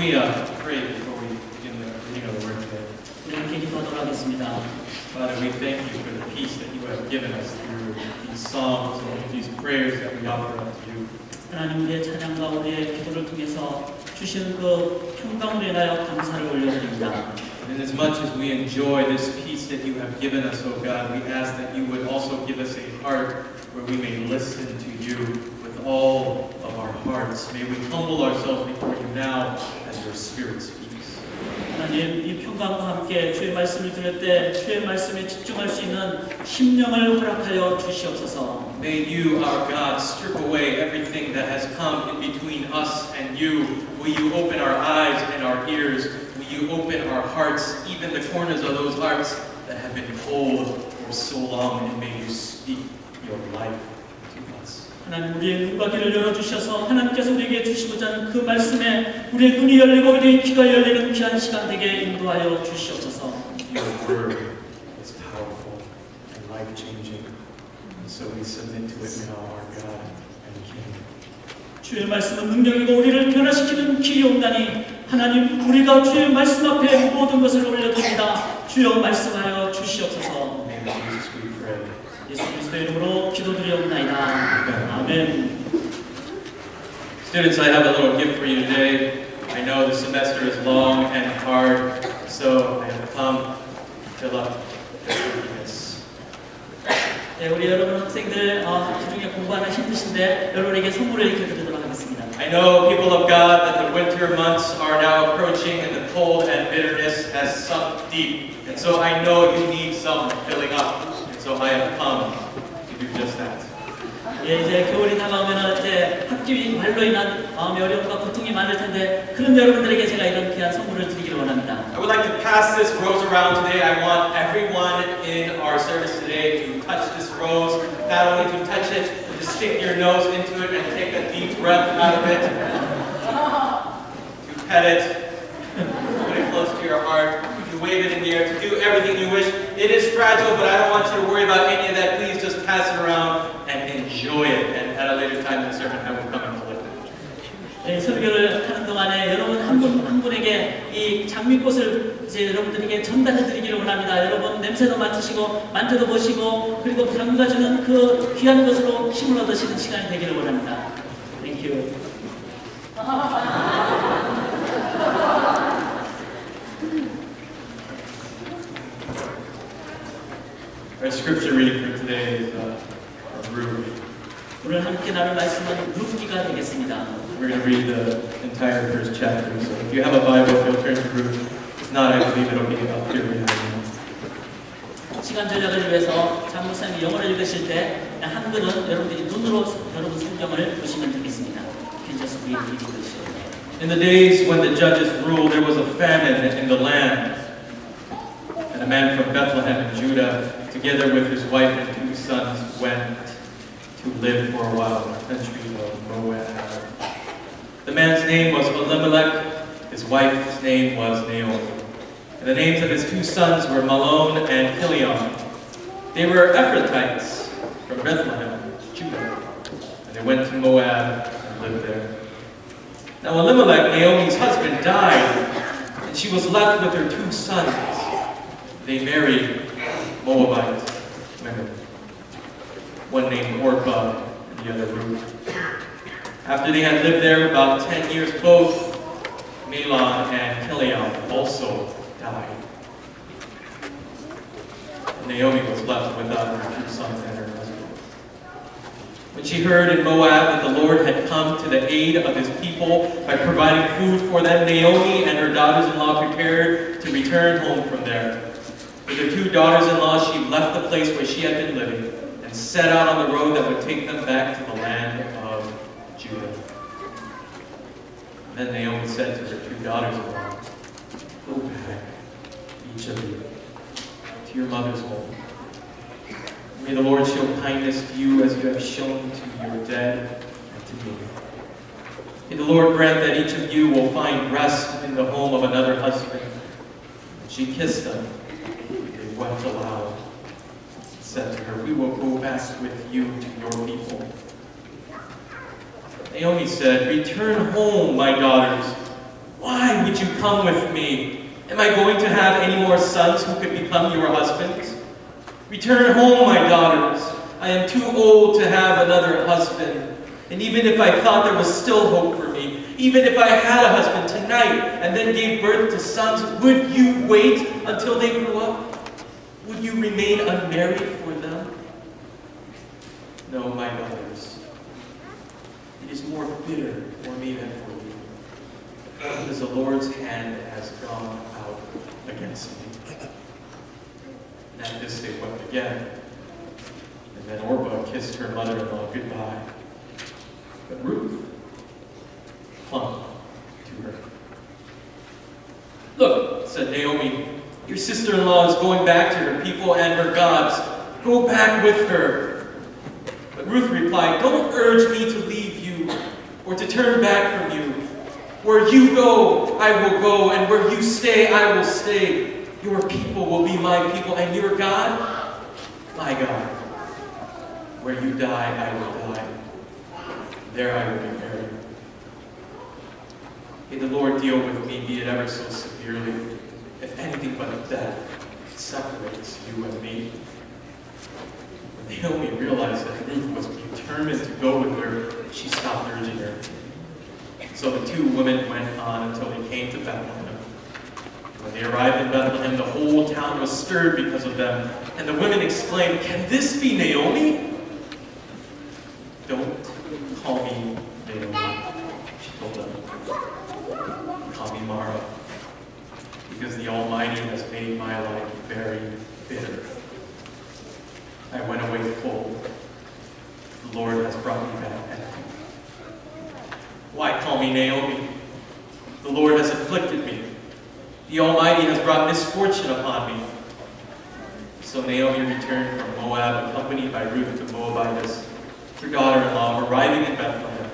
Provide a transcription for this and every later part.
we pray before we begin the reading of the word today? 우리 함께 기도하도록 하겠습니다. Father, we thank you for the peace that you have given us through these songs and these prayers that we offer up to you. 하나님, 우리의 찬양과 우리의 기도를 통해서 주신 그 평강으로 인하여 감사를 올려드립니다. And as much as we enjoy this peace that you have given us, O God, we ask that you would also give us a heart where we may listen to you with all of our hearts. May we humble ourselves before you now as your Spirit speaks. 하나님, 이 평강과 함께 주의 말씀을 들을 때 주의 말씀에 집중할 수 있는 심령을 허락하여 주시옵소서. May you, our God, strip away everything that has come in between us and you. Will you open our eyes and our ears? Will you open our hearts, even the corners of those hearts that have been cold for so long, and may you speak your life to us. 하나님, 우리의 눈과 귀를 열어주셔서 하나님께서 우리에게 주시고자 하는 그 말씀에 우리의 눈이 열리고 우리의 귀가 열리는 귀한 시간 되게 인도하여 주시옵소서. Your word is powerful and life-changing, and so we submit to it now, our God and King. 주의 말씀은 능력이고 우리를 변화시키는 길이옵나니 하나님, 우리가 주의 말씀 앞에 모든 것을 올려드립니다. 주여 말씀하여 주시옵소서. In the name of Jesus we pray. 예수 그리스도의 이름으로 기도드리옵나이다. 아멘. Students, I have a little gift for you today. I know the semester is long and hard, so I have come to fill up your weakness. 네, 우리 여러분 학생들 학기 중에 공부하는 힘드신데 여러분에게 선물을 이렇게 드리도록 하겠습니다. I know, people of God, that the winter months are now approaching and the cold and bitterness has sunk deep. And so I know you need some filling up. And so I have come to do just that. 예, 이제 겨울이 다가오면은 이제 학기 말로 인한 마음의 어려움과 고통이 많을 텐데 그런 여러분들에게 제가 이런 귀한 선물을 드리기를 원합니다. I would like to pass this rose around today. I want everyone in our service today to touch this rose, not only to touch it, but to stick your nose into it and take a deep breath out of it, to pet it, put it close to your heart, to wave it in the air, to do everything you wish. It is fragile, but I don't want you to worry about any of that. Please just pass it around and enjoy it. And at a later time in the sermon, I will come and collect it. 네, 설교를 하는 동안에 여러분 한 분에게 이 장미꽃을 이제 여러분들에게 전달해 드리기를 원합니다. 여러분 냄새도 맡으시고 만져도 보시고 그리고 장미가 주는 그 귀한 것으로 힘을 얻으시는 시간이 되기를 원합니다. Thank you. Our scripture reading for today is Ruth. 오늘 함께 나눌 말씀은 룻기가 되겠습니다. We're going to read the entire first chapter. So if you have a Bible, if you'll turn to Ruth. If not, I believe it'll be up here behind you. 시간 전략을 위해서 장목사님이 영어를 읽으실 때 한글은 여러분들이 눈으로 여러분 성경을 보시면 되겠습니다. You can just read English. In the days when the judges ruled, there was a famine in the land. And a man from Bethlehem in Judah, together with his wife and 2 sons, went to live for a while in the country of Moab. The man's name was Elimelech, his wife's name was Naomi. And the names of his 2 sons were Mahlon and Chilion. They were Ephrathites from Bethlehem, Judah. And they went to Moab and lived there. Now Elimelech, Naomi's husband, died, and she was left with her 2 sons. They married Moabite women, one named Orpah and the other Ruth. After they had lived there about 10 years, both Mahlon and Chilion also died. And Naomi was left without her 2 sons and her husband. When she heard in Moab that the Lord had come to the aid of his people by providing food for them, Naomi and her daughters-in-law prepared to return home from there. With her 2 daughters-in-law, she left the place where she had been living and set out on the road that would take them back to the land of Judah. And then Naomi said to her 2 daughters-in-law, "Go back, each of you, to your mother's home. May the Lord show kindness to you as you have shown to your dead and to me. May the Lord grant that each of you will find rest in the home of another husband." And she kissed them. They wept aloud and said to her, "We will go back with you to your people." Naomi said, "Return home, my daughters. Why would you come with me? Am I going to have any more sons who could become your husbands? Return home, my daughters. I am too old to have another husband. And even if I thought there was still hope for me, even if I had a husband tonight and then gave birth to sons, would you wait until they grew up? Would you remain unmarried for them? No, my daughters. It is more bitter for me than for you, because the Lord's hand has gone out against me. And at this they wept again. And then Orpah kissed her mother-in-law goodbye. But Ruth clung to her. Look, said Naomi, your sister-in-law is going back to her people and her gods. Go back with her. But Ruth replied, don't urge me to leave you or to turn back from you. Where you go, I will go, and where you stay, I will stay. Your people will be my people, and your God, my God. Where you die, I will die. There I will be buried. May the Lord deal with me, be it ever so severely, if anything but death separates you and me. When Naomi realized that Ruth was determined to go with her, she stopped urging her. So the two women went on until they came to Bethlehem. When they arrived in Bethlehem, the whole town was stirred because of them, and the women exclaimed, "Can this be Naomi?" "Don't call me Naomi," she told them. "Call me Mara, because the Almighty has made my life very bitter. I went away full. The Lord has brought me back empty. Why call me Naomi? The Lord has afflicted me. The Almighty has brought misfortune upon me." So Naomi returned from Moab, accompanied by Ruth the Moabitess, her daughter-in-law, arriving in Bethlehem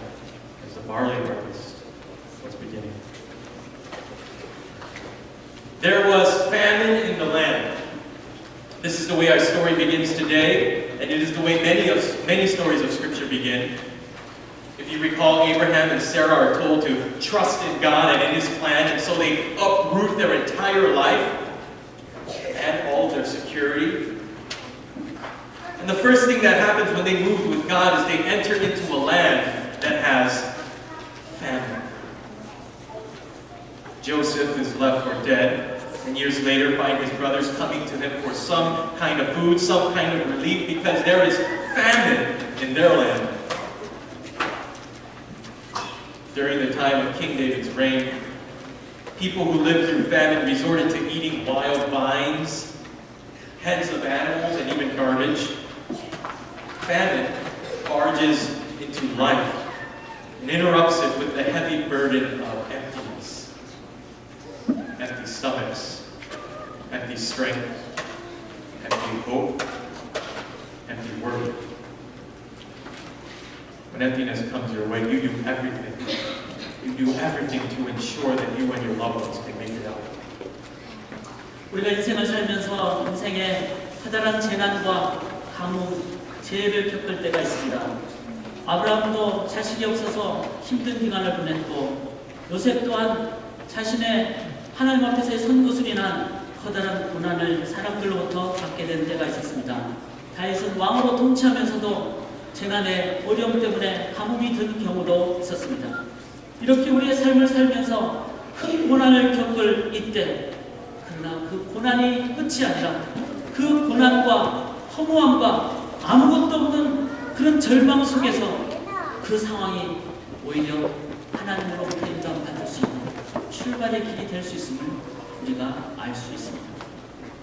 as the barley harvest was beginning. There was famine in the land. This is the way our story begins today, and it is the way many stories of Scripture begin. If you recall, Abraham and Sarah are told to trust in God and in His plan, and so they uproot their entire life and all of their security. And the first thing that happens when they move with God is they enter into a land that has famine. Joseph is left for dead, and years later find his brothers coming to him for some kind of food, some kind of relief, because there is famine in their land. During the time of King David's reign, people who lived through famine resorted to eating wild vines, heads of animals, and even garbage. Famine barges into life and interrupts it with the heavy burden of emptiness. Empty stomachs, empty strength, empty hope, empty worth. When emptiness comes your way, you do everything. You do everything to ensure that you and your loved ones can make it out. 우리가 인생을 살면서 인생에 커다란 재난과 가뭄, 재해를 겪을 때가 있습니다. 아브라함도 자식이 없어서 힘든 기간을 보냈고, 요셉 또한 자신의 하나님 앞에서의 선거순이 난 커다란 고난을 사람들로부터 받게 된 때가 있었습니다. 다윗은 왕으로 통치하면서도 재난의 어려움 때문에 가뭄이 든 경우도 있었습니다. 이렇게 우리의 삶을 살면서 큰 고난을 겪을 이때, 그러나 그 고난이 끝이 아니라 그 고난과 허무함과 아무것도 없는 그런 절망 속에서 그 상황이 오히려 하나님으로부터 인정받을 수 있는 출발의 길이 될 수 있음을 우리가 알 수 있습니다.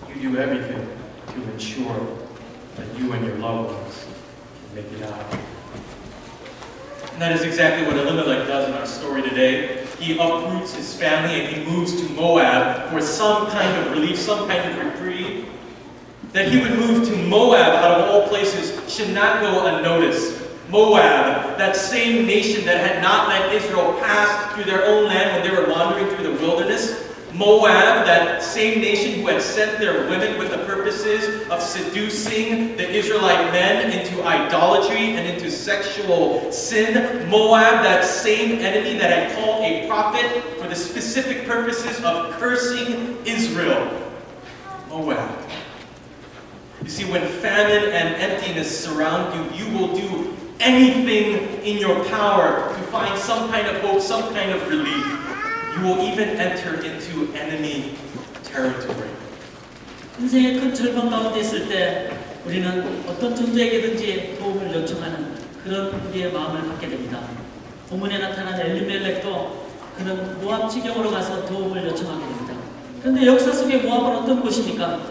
You do everything to ensure that you and your loved ones make it out. And that is exactly what Elimelech does in our story today. He uproots his family and he moves to Moab for some kind of relief, some kind of reprieve. That he would move to Moab, out of all places, should not go unnoticed. Moab, that same nation that had not let Israel pass through their own land when they were wandering through the wilderness, Moab, that same nation who had sent their women with the purposes of seducing the Israelite men into idolatry and into sexual sin. Moab, that same enemy that had called a prophet for the specific purposes of cursing Israel. Moab. You see, when famine and emptiness surround you, you will do anything in your power to find some kind of hope, some kind of relief. You will even enter into enemy territory. 인생의 큰 절망 가운데 있을 때 우리는 어떤 존재에게든지 도움을 요청하는 그런 우리의 마음을 갖게 됩니다. 본문에 나타난 엘리멜렉도 그는 모압 지경으로 가서 도움을 요청하게 됩니다. 그런데 역사 속의 모압은 어떤 곳입니까?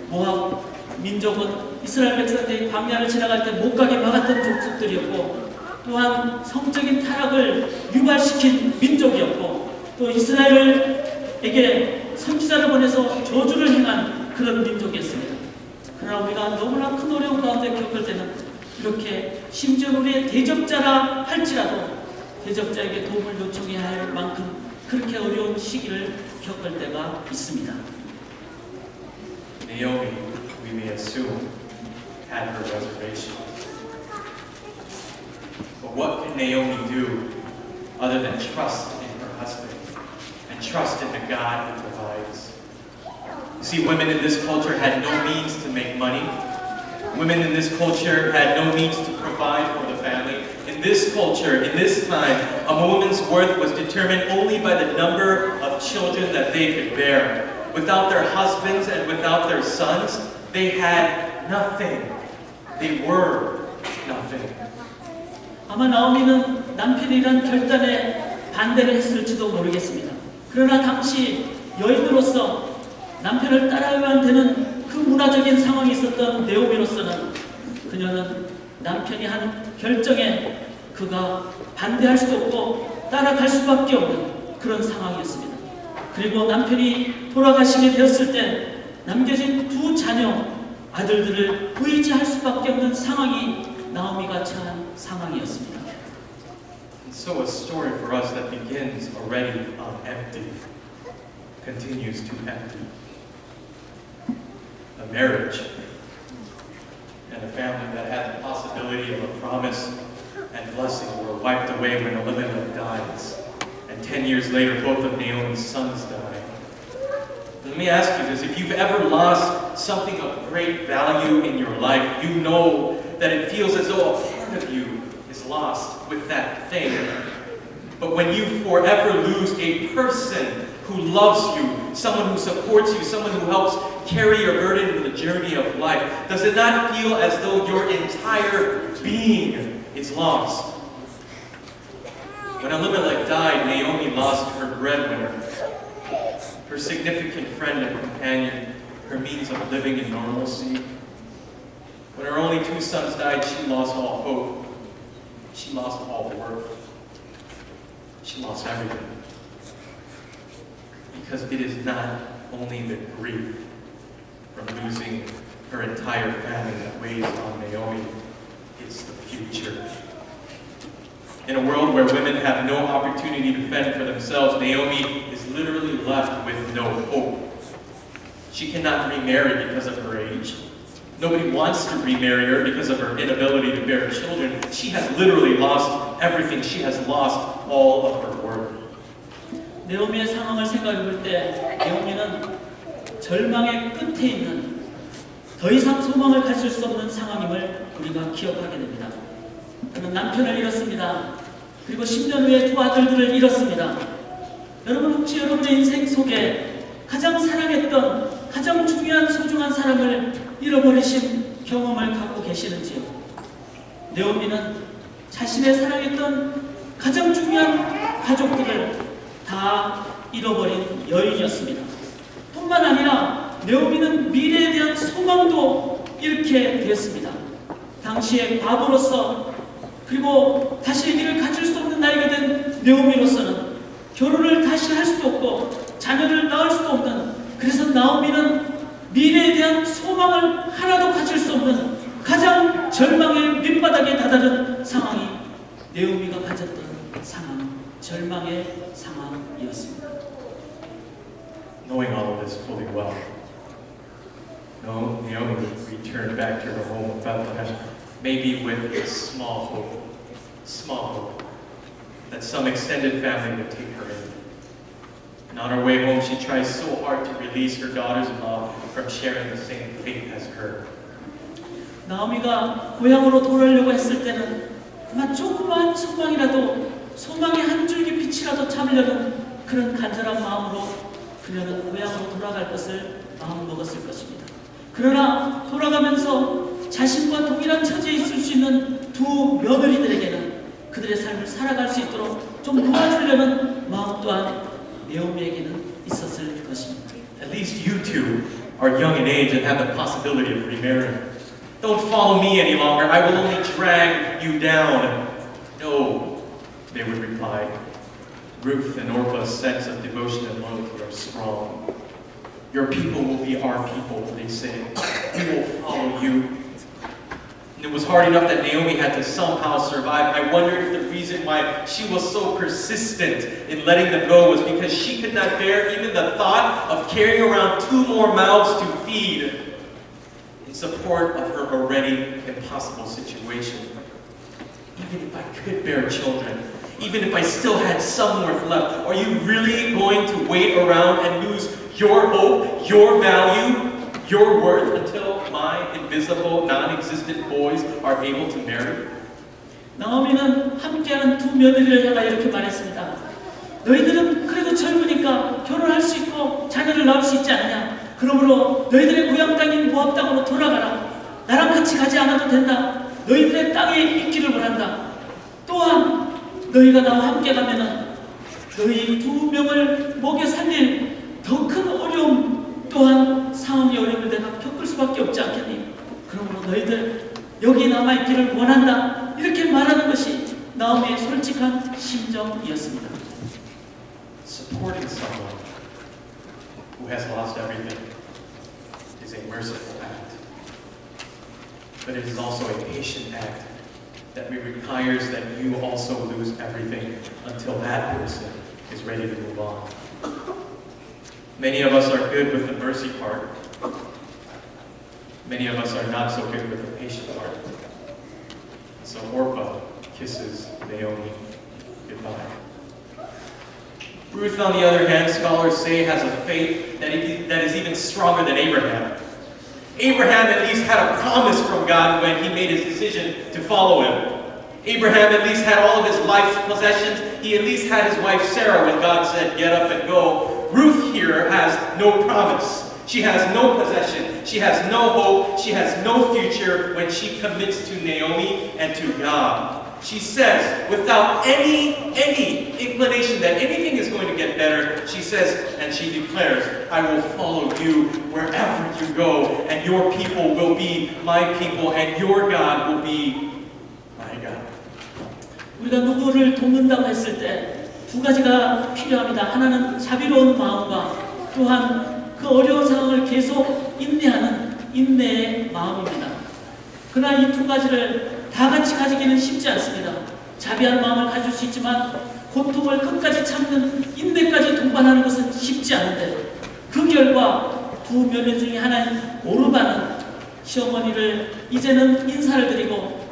모압 민족은 이스라엘 백성들이 광야를 지나갈 때 못 가게 막았던 족속들이었고, 또한 성적인 타락을 유발시킨 민족이었고, 또 이스라엘에게 선지자를 보내서 저주를 행한 그런 민족이었습니다. 그러나 우리가 너무나 큰 어려움 가운데 겪을 때는 이렇게 심지어 우리의 대적자라 할지라도 대적자에게 도움을 요청해야 할 만큼 그렇게 어려운 시기를 겪을 때가 있습니다. Naomi, we may assume, had her reservations. But what can Naomi do other than trust in her husband and trust in the God who provides? You see, women in this culture had no means to make money. Women in this culture had no means to provide for the family. In this culture, in this time, a woman's worth was determined only by the number of children that they could bear. Without their husbands and without their sons, they had nothing. They were nothing. 아마 나오미는 남편이 이런 결단에 반대를 했을지도 모르겠습니다. 그러나 당시 여인으로서 남편을 따라야만 되는 그 문화적인 상황이 있었던 네오미로서는 그녀는 남편이 한 결정에 그가 반대할 수도 없고 따라갈 수밖에 없는 그런 상황이었습니다. 그리고 남편이 돌아가시게 되었을 때 남겨진 두 자녀 아들들을 의지할 수밖에 없는 상황이 나오미가 처한 상황이었습니다. And so a story for us that begins already empty continues to empty. A marriage and a family that had the possibility of a promise and blessing were wiped away when Elimelech dies. And 10 years later, both of Naomi's sons die. Let me ask you this. If you've ever lost something of great value in your life, you know that it feels as though a part of you is lost with that thing. But when you forever lose a person who loves you, someone who supports you, someone who helps carry your burden in the journey of life, does it not feel as though your entire being is lost? When Elimelech died, Naomi lost her breadwinner, her significant friend and companion, her means of living in normalcy. When her only two sons died, she lost all hope. She lost all worth. She lost everything. Because it is not only the grief from losing her entire family that weighs on Naomi, it's the future. In a world where women have no opportunity to fend for themselves, Naomi is literally left with no hope. She cannot remarry because of her age. Nobody wants to remarry her because of her inability to bear children. She has literally lost everything. She has lost all of her worth. 네오미의 상황을 생각해 볼 때 네오미는 절망의 끝에 있는 더 이상 소망을 가질 수 없는 상황임을 우리가 기억하게 됩니다. 그는 남편을 잃었습니다. 그리고 10년 후에 두 아들들을 잃었습니다. 여러분 혹시 여러분의 인생 속에 가장 사랑했던 가장 중요한 소중한 사람을 잃어버리신 경험을 갖고 계시는지요? 네오미는 자신의 사랑했던 가장 중요한 가족들을 다 잃어버린 여인이었습니다. 뿐만 아니라 네오미는 미래에 대한 소망도 잃게 되었습니다. 당시에 과부로서 그리고 다시 아기를 가질 수 없는 나이가 된 네오미로서는 결혼을 다시 할 수도 없고 자녀를 낳을 수도 없는, 그래서 나오미는 미래에 대한 소망을 하나도 가질 수 없는 가장 절망의 밑바닥에 다다른 상황이 네오미가 가졌던 상황, 절망의 상황이었습니다. knowing all of this fully well. No, Naomi returned back to her home of Bethlehem, maybe with a small hope, that some extended family would take her in. And on her way home, she tries so hard to release her daughters-in-law from sharing the same fate as her. 나오미가 고향으로 돌아오려고 했을 때는 아마 조그만 소망의 한 줄기 빛이라도 잡으려는 그런 간절한 마음으로 그녀는 고향으로 돌아갈 것을 마음먹었을 것입니다. 그러나 돌아가면서 자신과 동일한 처지에 있을 수 있는 두 며느리들에게는 그들의 삶을 살아갈 수 있도록 좀 도와주려는 마음 또한 네오미에게는 있었을 것입니다. At least you two are young in age and have the possibility of remarrying. Don't follow me any longer. I will only drag you down. No, they would reply. Ruth and Orpah's sense of devotion and loyalty are strong. Your people will be our people, they say. We will follow you. And it was hard enough that Naomi had to somehow survive. I wonder if the reason why she was so persistent in letting them go was because she could not bear even the thought of carrying around 2 more mouths to feed in support of her already impossible situation. Even if I could bear children, even if I still had some worth left, are you really going to wait around and lose your hope, your value, your worth until my invisible, non-existent boys are able to marry? 나오미는 함께하는 두 며느리를 향하여 이렇게 말했습니다. 너희들은 그래도 젊으니까 결혼할 수 있고 자녀를 낳을 수 있지 않느냐? 그러므로 너희들의 고향 땅인 모압 땅으로 돌아가라. 나랑 같이 가지 않아도 된다. 너희들의 땅에 있기를 원한다. 또한 너희가 나와 함께 가면은 너희 2명을 먹여 살릴 더 큰 어려움 또한 상황이 어려움을 내가 겪을 수밖에 없지 않겠니? 그러므로 너희들 여기 남아있기를 원한다. 이렇게 말하는 것이 나오미의 솔직한 심정이었습니다. Supporting someone who has lost everything is a merciful act. But it is also a patient act that requires that you also lose everything until that person is ready to move on. Many of us are good with the mercy part. Many of us are not so good with the patient part. So Orpah kisses Naomi goodbye. Ruth, on the other hand, scholars say, has a faith that is even stronger than Abraham. Abraham at least had a promise from God when he made his decision to follow him. Abraham at least had all of his life's possessions. He at least had his wife Sarah when God said, get up and go. Ruth here has no promise. She has no possession. She has no hope. She has no future when she commits to Naomi and to God. She says, without any inclination that anything is going to get better, she says, and she declares, I will follow you wherever you go, and your people will be my people, and your God will be my God. 우리가 누구를 돕는다고 했을 때 두 가지가 필요합니다. 하나는 자비로운 마음과 또한 그 어려운 상황을 계속 인내하는 인내의 마음입니다. 그러나 이 두 가지를 다 같이 가지기는 쉽지 않습니다. 자비한 마음을 가질 수 있지만 고통을 끝까지 참는 인내까지 동반하는 것은 쉽지 않은데 그 결과 두 며느리 중에 하나인 오르바는 시어머니를 이제는 인사를 드리고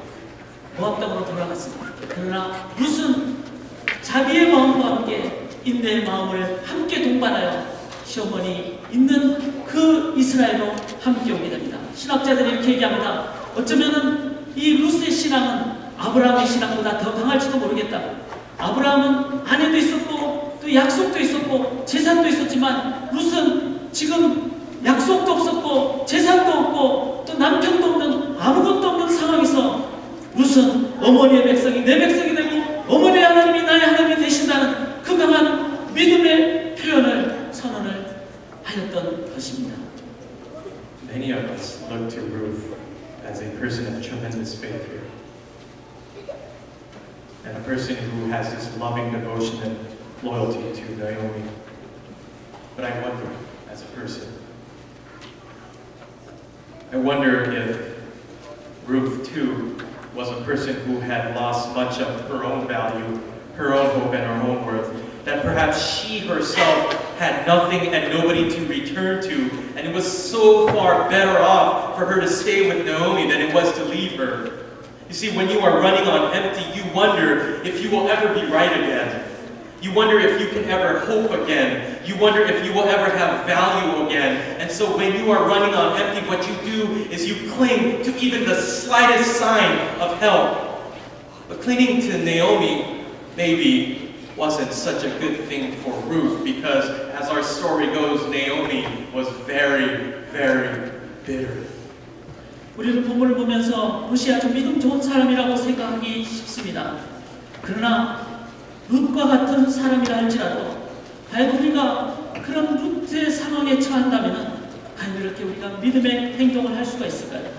모압 땅으로 돌아갔습니다. 그러나 룻은 자비의 마음과 함께 인내의 마음을 함께 동반하여 시어머니 있는 그 이스라엘로 함께 오게 됩니다. 신학자들이 이렇게 얘기합니다. 어쩌면은 이 룻의 신앙은 아브라함의 신앙보다 더 강할지도 모르겠다. 아브라함은 아내도 있었고 또 약속도 있었고 재산도 있었지만 룻은 지금 약속도 없었고 재산도 없고 또 남편도 없는 아무것도 없는 상황에서 룻은 어머니의 백성이 내 백성이 되고 어머니의 하나님이 나의 하나님이 되신다는 그 강한 믿음의 표현을 선언을 하였던 것입니다. Many of us look to Ruth as a person of tremendous faith here. And a person who has this loving devotion and loyalty to Naomi. But I wonder, as a person, I wonder if Ruth too was a person who had lost much of her own value, her own hope, and her own worth, that perhaps she herself had nothing and nobody to return to, and it was so far better off for her to stay with Naomi than it was to leave her. You see, when you are running on empty, you wonder if you will ever be right again. You wonder if you can ever hope again. You wonder if you will ever have value again. And so when you are running on empty, what you do is you cling to even the slightest sign of help. But clinging to Naomi maybe wasn't such a good thing for Ruth, because as our story goes, Naomi was very, very bitter. 우리는 본문을 보면서 룻이 아주 믿음 좋은 사람이라고 생각하기 쉽습니다. 그러나 룻과 같은 사람이라 할지라도 과연 우리가 그런 룻의 상황에 처한다면 과연 이렇게 우리가 믿음의 행동을 할 수가 있을까요?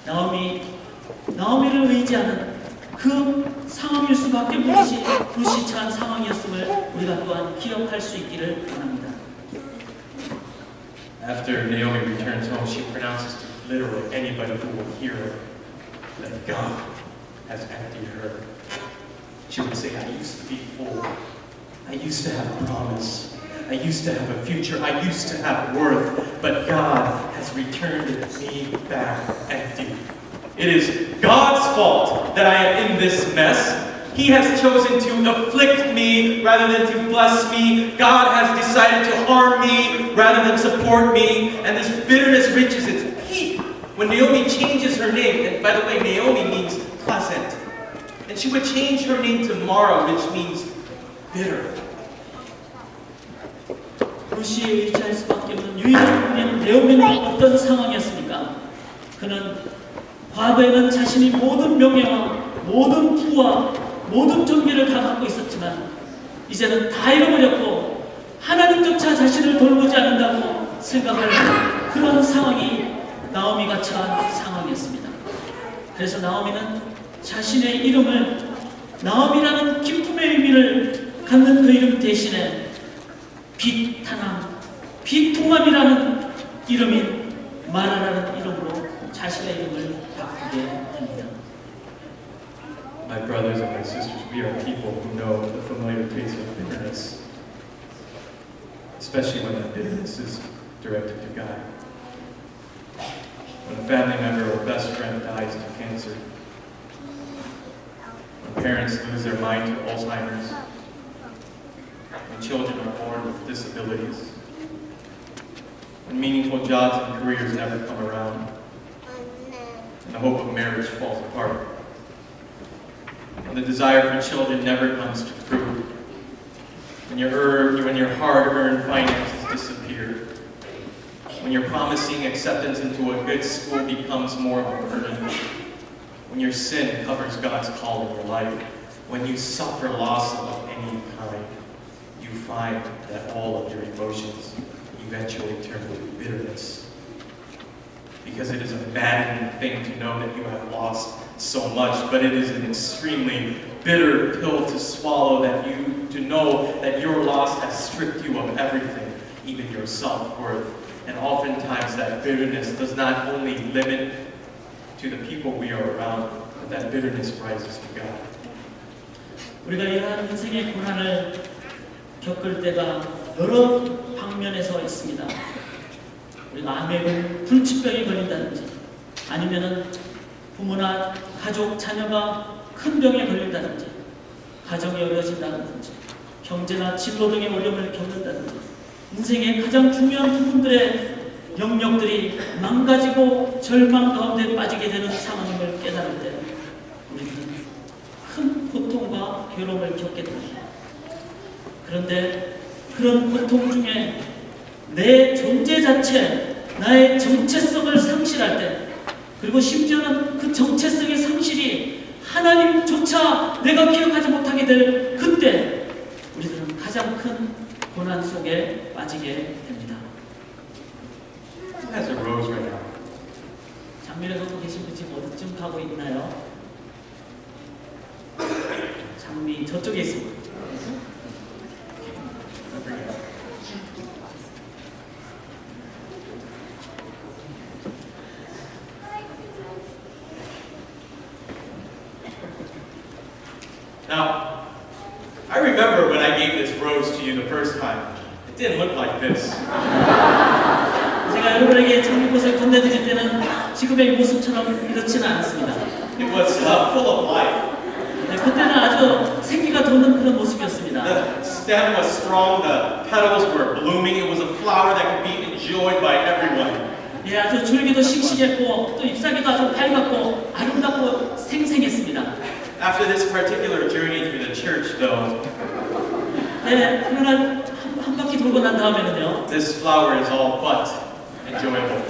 나오미를 의지하는 그 상황일 수밖에 없이 룻이 처한 상황이었음을 우리가 또한 기억할 수 있기를 원합니다. After Naomi returns home, she pronounces to literally anybody who will hear her that God has emptied her. She would say, I used to be full. I used to have promise. I used to have a future. I used to have worth. But God has returned me back empty. It is God's fault that I am in this mess. He has chosen to afflict me rather than to bless me. God has decided to harm me rather than support me. And this bitterness reaches its peak when Naomi changes her name. And by the way, Naomi means pleasant. And she would change her name to Mara, which means bitter. 룻이 의지할 수밖에 없는 유일한 분인 나오미는 어떤 상황이었습니까? 그는 과거에는 자신이 모든 명예와 모든 부와 모든 존귀를 다 갖고 있었지만 이제는 다 잃어버렸고 하나님조차 자신을 돌보지 않는다고 생각하는 그런 상황이 나오미가 처한 상황이었습니다. 그래서 나오미는 자신의 이름을 나오미라는 기쁨의 의미를 갖는 그 이름 대신에 비탄함, 비통함이라는 이름인 마라라는 이름으로 자신의 이름을 바꾸게 됩니다. My brothers and my sisters, we are people who know the familiar taste of bitterness, especially when that bitterness is directed to God. When a family member or best friend dies to cancer, when parents lose their mind to Alzheimer's, when children are born with disabilities, when meaningful jobs and careers never come around, and the hope of marriage falls apart. When the desire for children never comes to fruit, when your hard-earned finances disappear, when your promising acceptance into a good school becomes more of a burden, when your sin covers God's call in your life, when you suffer loss of any kind, you find that all of your emotions eventually turn to bitterness. Because it is a maddening thing to know that you have lost so much, but it is an extremely bitter pill to swallow, to know that your loss has stripped you of everything, even your self-worth. And oftentimes that bitterness does not only limit to the people we are around, but that bitterness rises to God. 우리가 이러한 인생의 고난을 겪을 때가 여러 방면에서 있습니다. 우리가 암에 불치병에 걸린다든지, 아니면은 부모나 가족, 자녀가 큰 병에 걸린다든지, 가정이 어려진다든지, 경제나 진로 등의 어려움을 겪는다든지, 인생의 가장 중요한 부분들의 영역들이 망가지고 절망 가운데 빠지게 되는 상황임을 깨달을 때 우리는 큰 고통과 괴로움을 겪게 됩니다. 그런데 그런 고통 중에 내 존재 자체, 나의 정체성을 상실할 때, 그리고 심지어는 그 정체성의 상실이 하나님조차 내가 기억하지 못하게 될 그때 우리들은 가장 큰 고난 속에 빠지게 됩니다. Who has a rose right now? 장면에 보고 계신 분 지금 어디쯤 가고 있나요? 장미 저쪽에 있습니다. Now, I remember when I gave this rose to to you the first time, it didn't look like this. 제가 여러분에게 장미꽃을 건네드릴 때는 지금의 모습처럼 이렇지는 않았습니다. It was full of life. 네, 그때는 아주 생기가 도는 그런 모습이었습니다. The stem was strong, the petals were blooming. It was a flower that could be enjoyed by everyone. 예, 아주 줄기도 싱싱했고 또 잎사귀도 아주 밝았고 아름답고 생생했습니다. After this particular journey through the church, though, 네, 그러나 한 바퀴 돌고 난 다음에는요. this flower is all but enjoyable.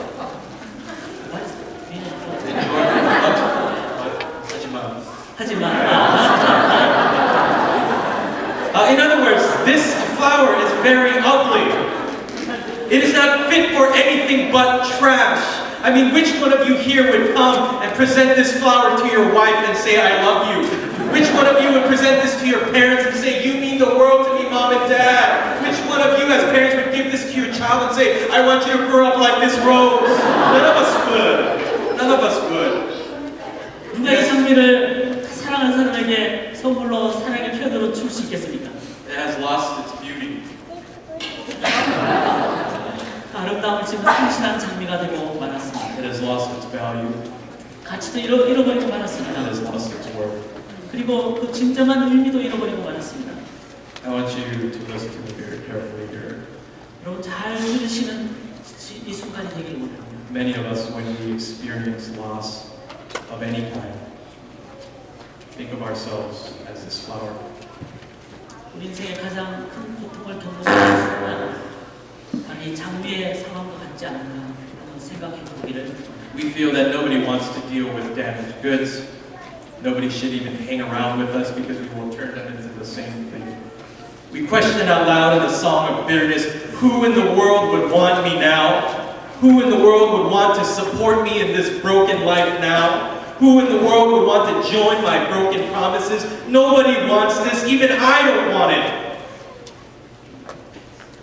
하지만 in other words, this flower is very ugly. It is not fit for anything but trash. I mean, which one of you here would come and present this flower to your wife and say, I love you? Which one of you would present this to your parents and say, you mean the world to me, mom and dad? Which one of you as parents would give this to your child and say, I want you to grow up like this rose? None of us would. None of us would. 누가 이 장미를 사랑하는 사람에게 선물로 사랑의 표현으로 줄 수 있겠습니까? It has lost its beauty. 아름다움을 지금 상실한 장미가 되고 말았습니다. It has lost its value. 가치도 잃어버리고 It 말았습니다. has lost its worth. 그리고 그 진정한 의미도 잃어버리고 말았습니다. I want you to listen to me very carefully here. 여러분 잘 들으시는 이 순간이 되길 원합니다. Many of us, when we experience loss of any kind, think of ourselves as this flower. 우리 인생의 가장 큰 고통을 겪는 순간 바로 이 장미의 상황과 같지 않나 하는 생각해 보기를 We feel that nobody wants to deal with damaged goods. Nobody should even hang around with us because we will turn them into the same thing. We question out loud in the song of bitterness, who in the world would want me now? Who in the world would want to support me in this broken life now? Who in the world would want to join my broken promises? Nobody wants this, even I don't want it.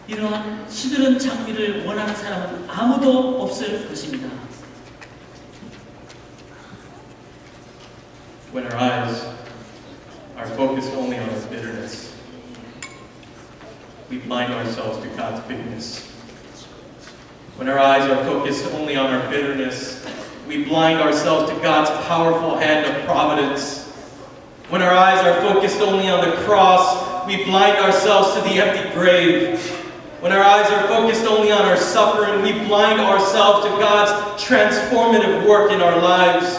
이러한 시들은 장미를 원하는 사람은 아무도 없을 것입니다. When our eyes are focused only on our bitterness, we blind ourselves to God's bigness. When our eyes are focused only on our bitterness, we blind ourselves to God's powerful hand of providence. When our eyes are focused only on the cross, we blind ourselves to the empty grave. When our eyes are focused only on our suffering, we blind ourselves to God's transformative work in our lives.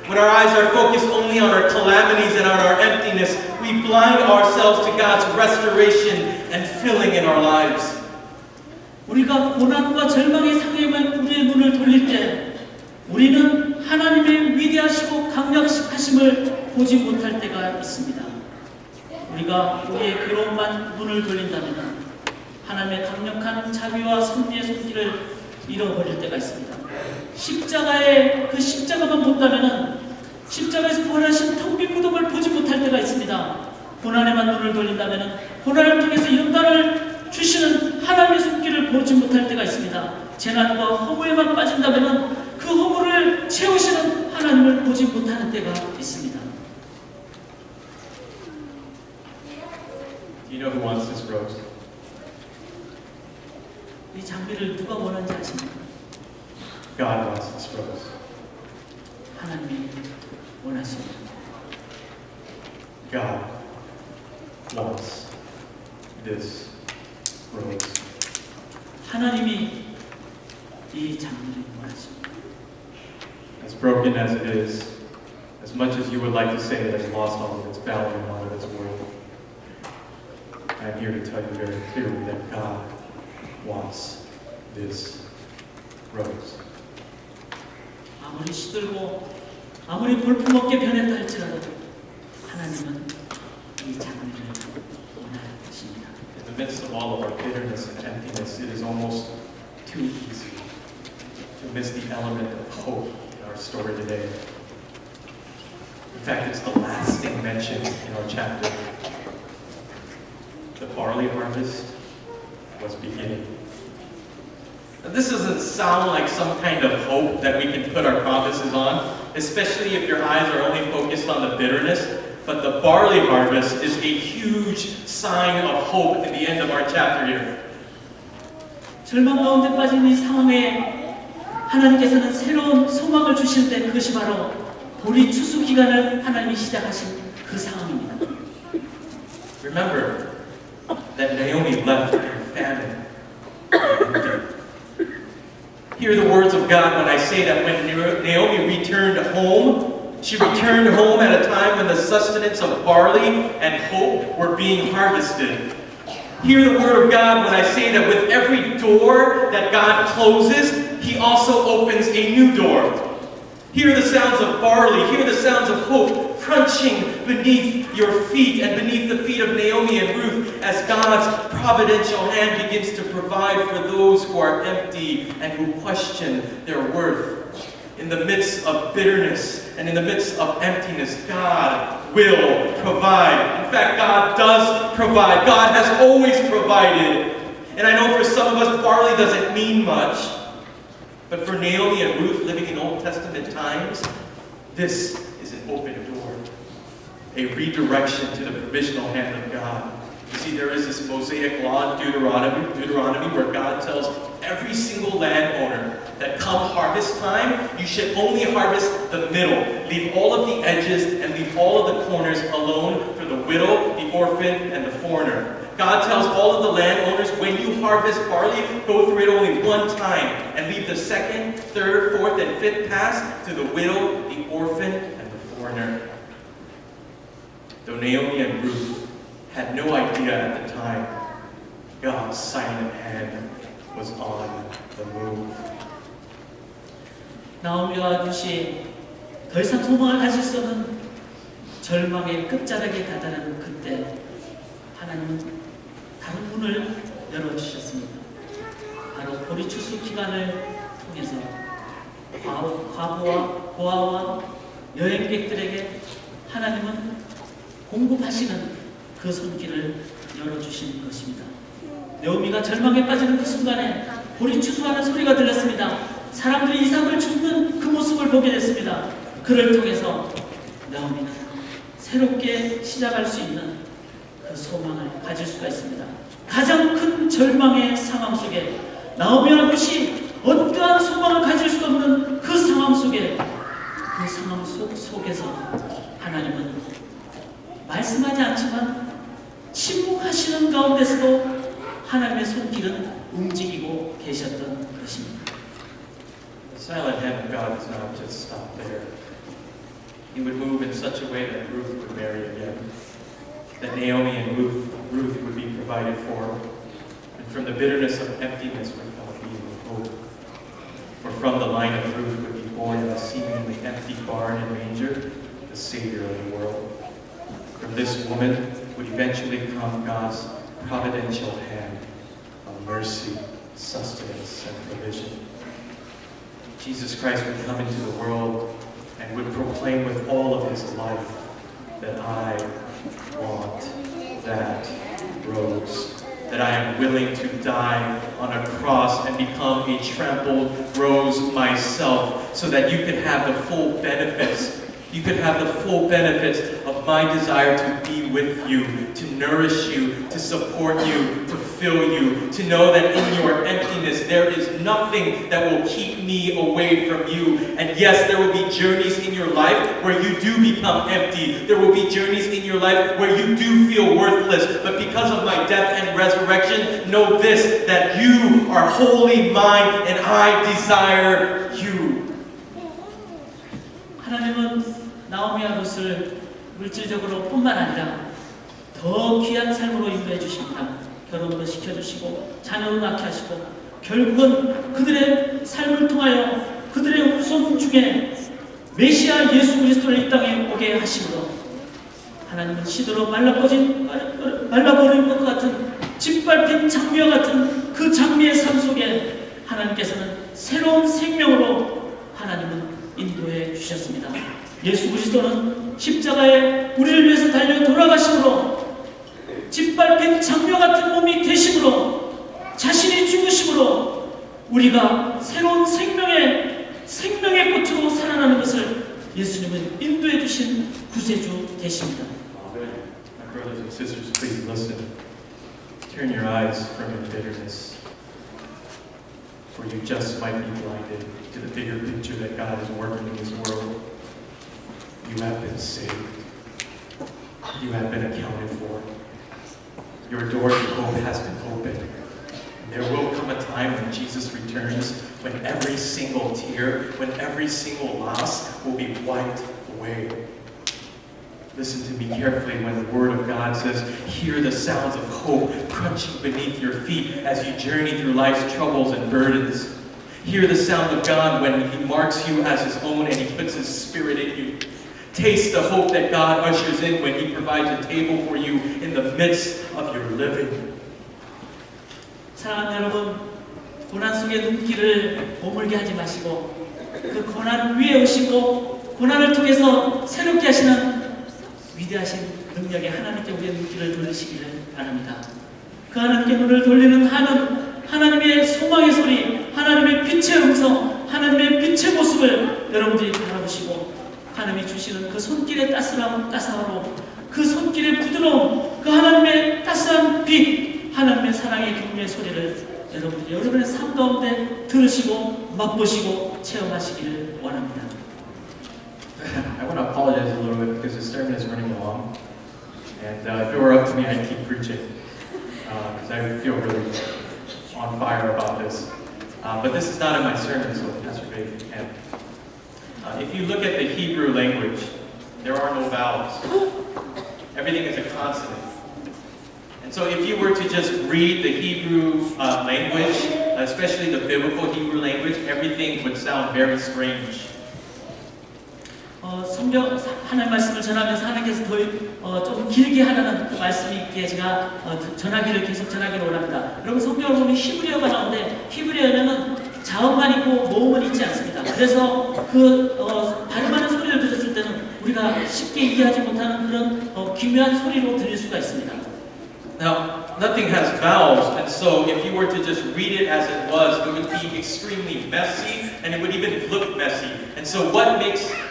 When our eyes are focused only on our calamities and on our emptiness, we blind ourselves to God's restoration and filling in our lives. 우리가 고난과 절망의 상해만 우리의 눈을 돌릴 때 우리는 하나님의 위대하시고 강력하심을 보지 못할 때가 있습니다. 우리가 우리의 괴로움만 눈을 돌린다면 하나님의 강력한 자비와 섭리의 손길을 잃어버릴 때가 있습니다. 십자가의 그 십자가만 본다면 십자가에서 부활하신 텅 빈 무덤을 보지 못할 때가 있습니다. 고난에만 눈을 돌린다면 고난을 통해서 연단을 주시는 하나님의 손길을 보지 못할 때가 있습니다. 재난과 허무에만 빠진다면 그 허무를 채우시는 하나님을 보지 못하는 때가 있습니다. Do you know who wants this rose? 이 장미를 누가 원하는지 아십니까? God wants this rose. 하나님이 원하십니다. God wants this rose. 하나님이 이 장미를 원하십니다. As broken as it is, as much as you would like to say it has lost all of its value and all of its worth, I'm here to tell you very clearly that God wants this rose. 아무리 시들고 아무리 볼품없게 변했다 할지라도 하나님은 이 장미를 원할 것입니다. In the midst of all of our bitterness and emptiness, it is almost too easy to miss the element of hope in our story today. In fact, it's the last thing mentioned in our chapter. The barley harvest was beginning. Now, this doesn't sound like some kind of hope that we can put our promises on, especially if your eyes are only focused on the bitterness. but the barley harvest is a huge sign of hope in the end of our chapter here. 절망 가운데 빠진 이 상황에 하나님께서는 새로운 소망을 주실 때 그것이 바로 보리 추수 기간을 하나님이 시작하신 그 상황입니다. Remember that Naomi left in famine. Hear the words of God when I say that when Naomi returned home, she returned home at a time when the sustenance of barley and hope were being harvested. Hear the word of God when I say that with every door that God closes, He also opens a new door. Hear the sounds of barley, hear the sounds of hope crunching beneath your feet and beneath the feet of Naomi and Ruth as God's providential hand begins to provide for those who are empty and who question their worth. In the midst of bitterness and in the midst of emptiness, God will provide. In fact, God does provide. God has always provided. And I know for some of us, barley doesn't mean much. But for Naomi and Ruth living in Old Testament times, this is an open door. A redirection to the provisional hand of God. You see, there is this Mosaic law in Deuteronomy where God tells every single landowner that come harvest time, you should only harvest the middle. Leave all of the edges and leave all of the corners alone for the widow, the orphan, and the foreigner. God tells all of the landowners, when you harvest barley, go through it only one time and leave the second, third, fourth, and fifth pass to the widow, the orphan, and the foreigner. Though Naomi and Ruth had no idea at the time, God's silent hand was on the move. 나오미와 룻이 더 이상 소망을 가질 수 없는 절망의 끝자락에 다다른 그때 하나님은 다른 문을 열어주셨습니다. 바로 보리 추수 기간을 통해서 과부와 고아와 여행객들에게 하나님은 공급하시는 그 손길을 열어주신 것입니다. 나오미가 절망에 빠지는 그 순간에 보리 추수하는 소리가 들렸습니다. 사람들이 이삭을 줍는 그 모습을 보게 됐습니다. 그를 통해서 나오미는 새롭게 시작할 수 있는 그 소망을 가질 수가 있습니다. 가장 큰 절망의 상황 속에 나오미와 룻이 어떠한 소망을 가질 수 없는 그 상황 속에 그 상황 속에서 하나님은 말씀하지 않지만 침묵하시는 가운데서도 하나님의 손길은 움직이고 계셨던 것입니다. The silent hand of God does not just stop there. He would move in such a way that Ruth would marry again, that Naomi and Ruth would be provided for, and from the bitterness of emptiness would come a beam of hope. For from the line of Ruth would be born in a seemingly empty barn and manger, the Savior of the world. From this woman would eventually come God's providential hand of mercy, sustenance, and provision. Jesus Christ would come into the world and would proclaim with all of his life that I want that rose, that I am willing to die on a cross and become a trampled rose myself so that you can have the full benefits. You could have the full benefits of my desire to be with you, to nourish you, to support you, to fill you, to know that in your emptiness there is nothing that will keep me away from you. And yes, there will be journeys in your life where you do become empty. There will be journeys in your life where you do feel worthless. But because of my death and resurrection, know this, that you are wholly mine and I desire you. 하나님은 나오미와 룻을 물질적으로 뿐만 아니라 더 귀한 삶으로 인도해 주십니다. 결혼도 시켜주시고 자녀도 낳게 하시고 결국은 그들의 삶을 통하여 그들의 후손 중에 메시아 예수 그리스도를 이 땅에 오게 하심으로 하나님은 시드로 말라버린 것 같은 짓밟힌 장미와 같은 그 장미의 삶 속에 하나님께서는 새로운 생명으로 하나님은 인도해 주셨습니다. 예수 그리스도는 십자가에 우리를 위해서 달려 돌아가심으로 짓밟힌 장미 같은 몸이 되심으로 자신이 죽으심으로 우리가 새로운 생명의 꽃으로 살아나는 것을 예수님은 인도해 주신 구세주 되십니다. My brothers and sisters, please listen. Turn your eyes from your bitterness, for you just might be blinded to the bigger picture that God is working in this world. You have been saved. You have been accounted for. Your door to hope has been opened. And there will come a time when Jesus returns, when every single tear, when every single loss will be wiped away. Listen to me carefully when the Word of God says, hear the sounds of hope crunching beneath your feet as you journey through life's troubles and burdens. Hear the sound of God when He marks you as His own and He puts His Spirit in you. Taste the hope that God ushers in when He provides a table for you in the midst of your living. 사랑하는 여러분, 고난 속의 눈길을 머물게 하지 마시고 그 고난 위에 오시고 고난을 통해서 새롭게 하시는 위대하신 능력의 하나님께 우리의 눈길을 돌리시기를 바랍니다. 그 하나님께 눈을 돌리는 하나님의 소망의 소리, 하나님의 빛의 음성, 하나님의 빛의 모습을 여러분들이 바라보시고 하나님이 주시는 그 손길의 따스함으로 그 손길의 부드러움, 그 하나님의 따스한 빛, 하나님의 사랑의 기쁨의 소리를 여러분들이 여러분의 삶 가운데 들으시고 맛보시고 체험하시기를 원합니다. I want to apologize a little bit because the sermon is running long. And if it were up to me, I'd keep preaching because I feel really on fire about this. But this is not in my sermon, so Pastor Dave can. If you look at the Hebrew language, there are no vowels. Everything is a consonant. And so if you were to just read the Hebrew language, especially the biblical Hebrew language, everything would sound very strange. 성경 하나님 말씀을 전하면서 하나님께서 좀 길게 하라는 그 말씀이 있기에 제가 계속 전하기를 원합니다. 여러분 성경을 보면 히브리어가 나오는데 히브리어에는 자음만 있고 모음은 있지 않습니다. 그래서 발음하는 소리를 들었을 때는 우리가 쉽게 이해하지 못하는 그런 기묘한 소리로 들릴 수가 있습니다. Now, nothing has vowels, and so if you were to just read it as it was, it would be extremely messy, and it would even look messy. And so what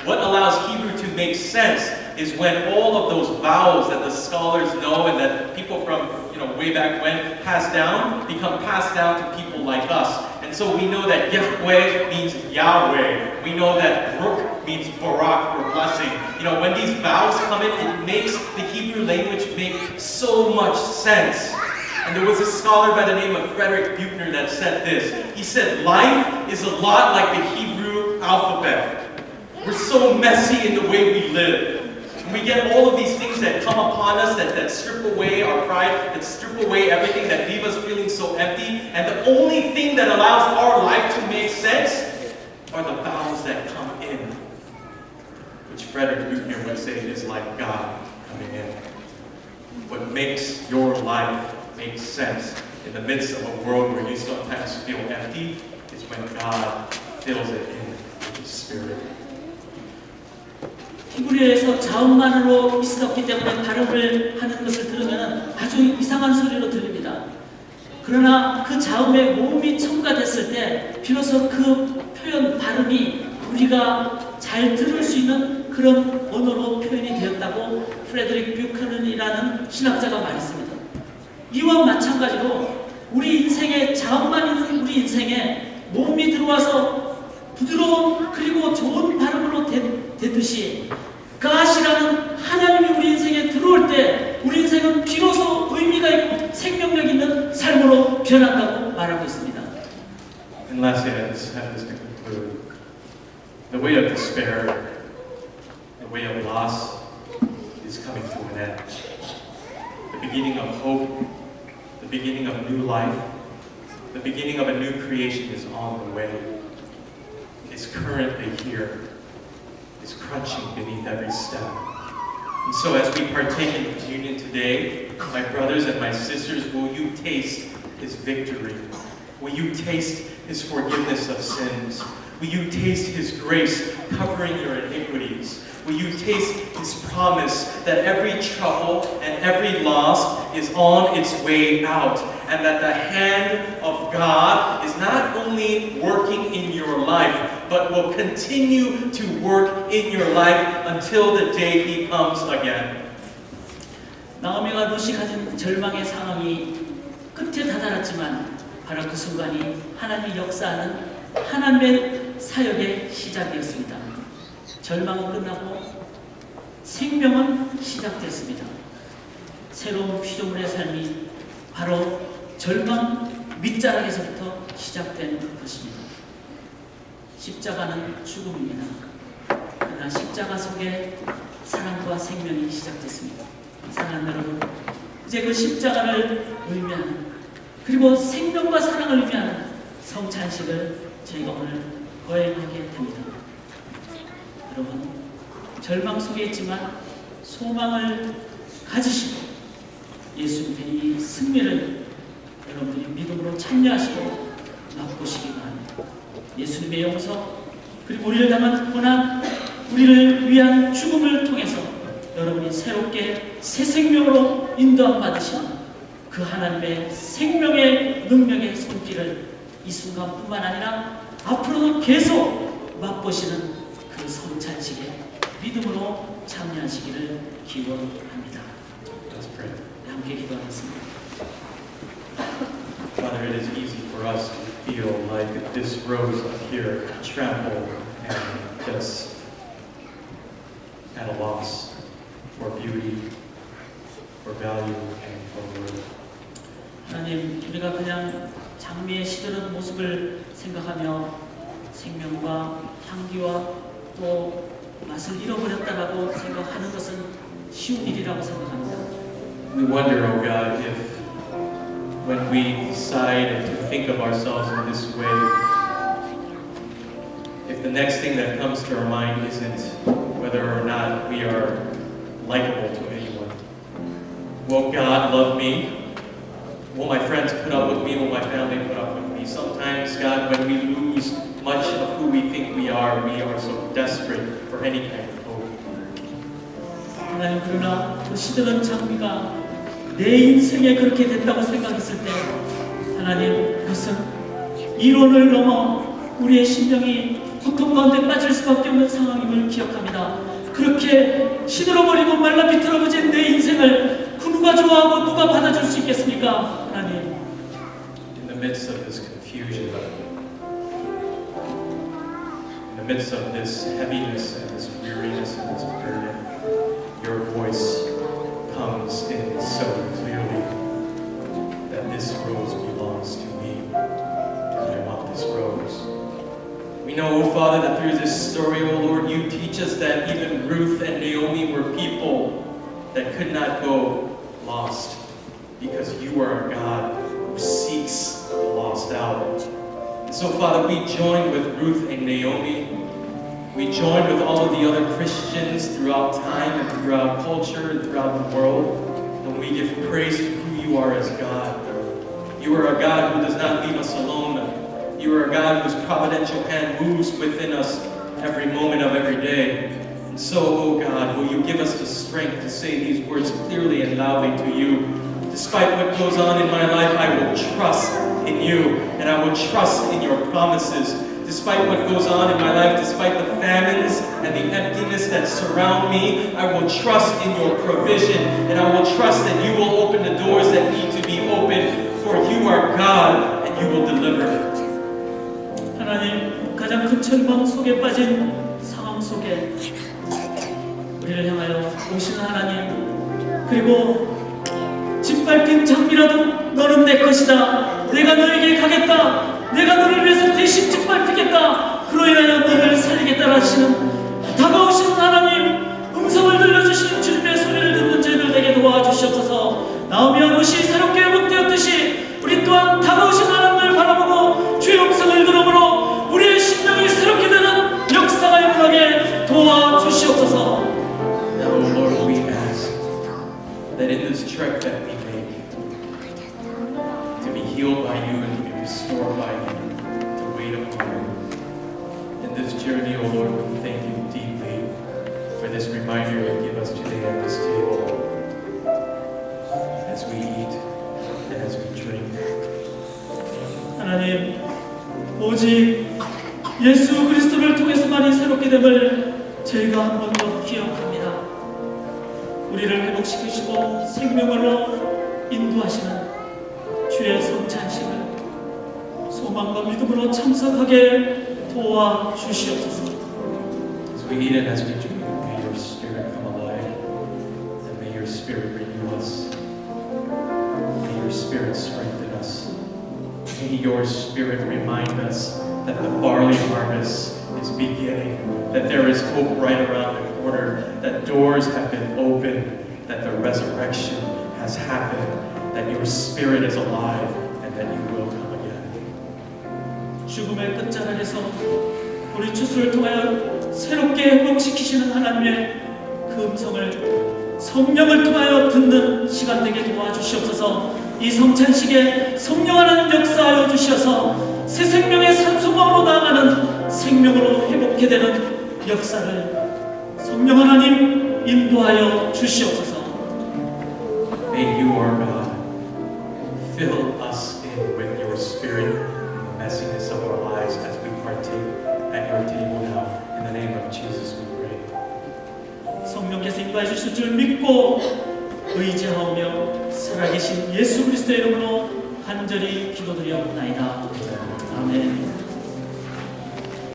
allows Hebrew to make sense is when all of those vowels that the scholars know and that people from way back when passed down become passed down to people like us. And so we know that Yahweh means Yahweh. We know that Baruch means Barak, for blessing. When these vowels come in, it makes the Hebrew language make so much sense. And there was a scholar by the name of Frederick Buechner that said this. He said, life is a lot like the Hebrew alphabet. We're so messy in the way we live. And we get all of these things that come upon us that strip away our pride, that strip away everything, that leave us feeling so empty. And the only thing that allows our life to make sense are the vowels that come in, which Frederick Buechner would say is like God coming in. What makes your life make sense in the midst of a world where you sometimes feel empty is when God fills it in with His Spirit. 히브리어에서 자음만으로 있었기 때문에 발음을 하는 것을 들으면 아주 이상한 소리로 들립니다. 그러나 그 자음에 모음이 첨가됐을 때 비로소 그 표현 발음이 우리가 잘 들을 수 있는 그런 언어로 표현이 되었다고 프레드릭 뷰커넌이라는 신학자가 말했습니다. 이와 마찬가지로 우리 인생에 자음만 있는 우리 인생에 모음이 들어와서 부드러운 그리고 좋은 발음으로 되듯이 가시라는 하나님이 우리 인생에 들어올 때 우리 인생은 비로소 의미가 있고 생명력 있는 삶으로 변한다고 말하고 있습니다. And lastly, I just have this to conclude. The way of despair, the way of loss is coming to an end. The beginning of hope, the beginning of new life, the beginning of a new creation is on the way. It's currently here. It's crunching beneath every step. And so as we partake in communion today, my brothers and my sisters, will you taste His victory? Will you taste His forgiveness of sins? Will you taste His grace covering your iniquities? Will you taste His promise that every trouble and every loss is on its way out, and that the hand of God is not only working in your life, but will continue to work in your life until the day He comes again? 나오미가 롯이 가진 절망의 상황이 끝에 다다랐지만 바로 그 순간이 하나님이 역사하는 하나님의 사역의 시작이었습니다. 절망은 끝나고 생명은 시작됐습니다. 새로운 피조물의 삶이 바로 절망 밑자락에서부터 시작된 것입니다. 십자가는 죽음입니다. 그러나 십자가 속에 사랑과 생명이 시작됐습니다. 사랑하는 여러분, 이제 그 십자가를 의미하는, 그리고 생명과 사랑을 의미하는 성찬식을 저희가 오늘 거행하게 됩니다. 여러분, 절망 속에 있지만 소망을 가지시고 예수님의 이 승리를 여러분들이 믿음으로 참여하시고 맛보시기 바랍니다. 예수님의 용서, 그리고 우리를 당한 고난, 우리를 위한 죽음을 통해서 여러분이 새롭게 새 생명으로 인도함 받으시는 그 하나님의 생명의 능력의 손길을 이 순간뿐만 아니라 앞으로도 계속 맛보시는 그 성찬식에 믿음으로 참여하시기를 기원합니다. Let's pray. 함께 기도하겠습니다. Father, it is easy for us to feel like this rose up here trampled and just at a loss for beauty, for value, and for worth. 하나님, 우리가 그냥 장미에 시드는 모습을 생각하며 생명과 향기와 또 맛을 잃어버렸다라고 생각하는 것은 쉬운 일이라고 생각합니다. We wonder, oh God, if when we decide to think of ourselves in this way, if the next thing that comes to our mind isn't whether or not we are likable to anyone. Will God love me? Will my friends put up with me? Will my family put up with me? Sometimes, God, when we lose much of who we think we are so desperate for any kind of hope. 하나님, 그러나 그 시들은 장미가 내 인생에 그렇게 됐다고 생각했을 때 하나님, 그것은 이론을 넘어 우리의 심령이 고통 가운데 빠질 수밖에 없는 상황임을 기억합니다. 그렇게 시들어버리고 말라 비틀어진 내 인생을 누가 좋아하고 누가 받아줄 수 있겠습니까? 하나님, In the midst of this confusion, in the midst of this heaviness and this weariness and this burden, your voice comes in so clearly that this rose belongs to me, and I want this rose. We know, O Father, that through this story, O Lord, you teach us that even Ruth and Naomi were people that could not go lost because you are a God who seeks the lost out. And so, Father, we join with Ruth and Naomi. We join with all of the other Christians throughout time and throughout culture and throughout the world, and we give praise to who you are as God. You are a God who does not leave us alone. You are a God whose providential hand moves within us every moment of every day. And so, oh God, will you give us the strength to say these words clearly and loudly to you. Despite what goes on in my life, I will trust in you, and I will trust in your promises. Despite what goes on in my life, despite the famines and the emptiness that surround me, I will trust in your provision, and I will trust that you will open the doors that need to be opened, for you are God, and you will deliver. 하나님, 가장 큰 절망 속에 빠진 상황 속에 우리를 향하여 오시는 하나님, 그리고 짓밟힌 장미라도 너는 내 것이다, 내가 너에게 가겠다, 내가 너를 위해서 대신 짓밟히겠다, 그로 인하여 너를 살리겠다 하시는 다가오시는 하나님, 음성을 들려주시는 주님의 소리를 듣는 저희들 되게 도와주시옵소서. 나오미와 롯이 새롭게 회복되었듯이 우리 또한 다가오신 하나님을 바라보고 주의 음성을 들음으로 우리의 심령이 새롭게 되는 역사가 일어나게 도와주시옵소서. Now, Lord, we ask that in this trek that we make, to be healed by you and to be restored by you, to wait upon you. In this journey, O Lord, we thank you deeply for this reminder you give us today at this table, as we eat and as we drink. 하나님, 오직 예수 그리스도를 통해서만이 새롭게 됨을 저희가 한 번 더 기억합니다. 우리를 회복시키시고 생명으로 인도하시는 주의 성찬식을 소망과 믿음으로 참석하게 도와주시옵소서. As we eat and as we drink, may your spirit come alive, and may your spirit renew us. May your spirit strengthen us. May your spirit remind us that the barley harvest is beginning, that there is hope right around the corner, that doors have been opened, that the resurrection has happened, that your spirit is alive, and that you will come again. 죽음의 끝자락에서 우리 주수를 통하여 새롭게 회복시키시는 하나님의 그 음성을 성령을 통하여 듣는 시간 되게 도와주시옵소서. 이 성찬식에 성령 하나님 역사하여 주시어서 새 생명의 산소망으로 나아가는 생명으로 회복해 되는 역사를 성령 하나님 인도하여 주시옵소서. May you, our God, fill us in with your spirit in the messiness of our lives as we partake at your table now. In the name of Jesus we pray. 성령께서 인도해 주실 줄 믿고 의지하오며 살아계신 예수 그리스도의 이름으로 간절히 기도드려옵나이다. 아멘.